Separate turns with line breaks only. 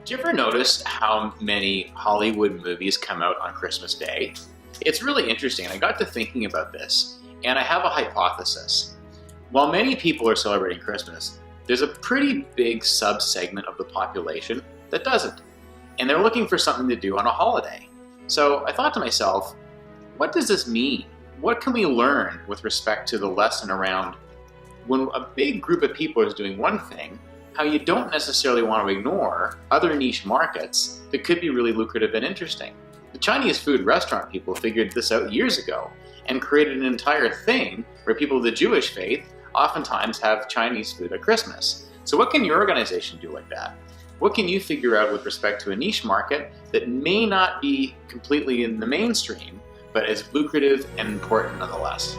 Do you ever notice how many Hollywood movies come out on Christmas Day? It's really interesting. I got to thinking about this, and I have a hypothesis. While many people are celebrating Christmas, there's a pretty big sub-segment of the population that doesn't, and they're looking for something to do on a holiday. So I thought to myself, what does this mean? What can we learn with respect to the lesson around when a big group of people is doing one thing, how you don't necessarily want to ignore other niche markets that could be really lucrative and interesting. The Chinese food restaurant people figured this out years ago and created an entire thing where people of the Jewish faith oftentimes have Chinese food at Christmas. So what can your organization do like that? What can you figure out with respect to a niche market that may not be completely in the mainstream, but is lucrative and important nonetheless?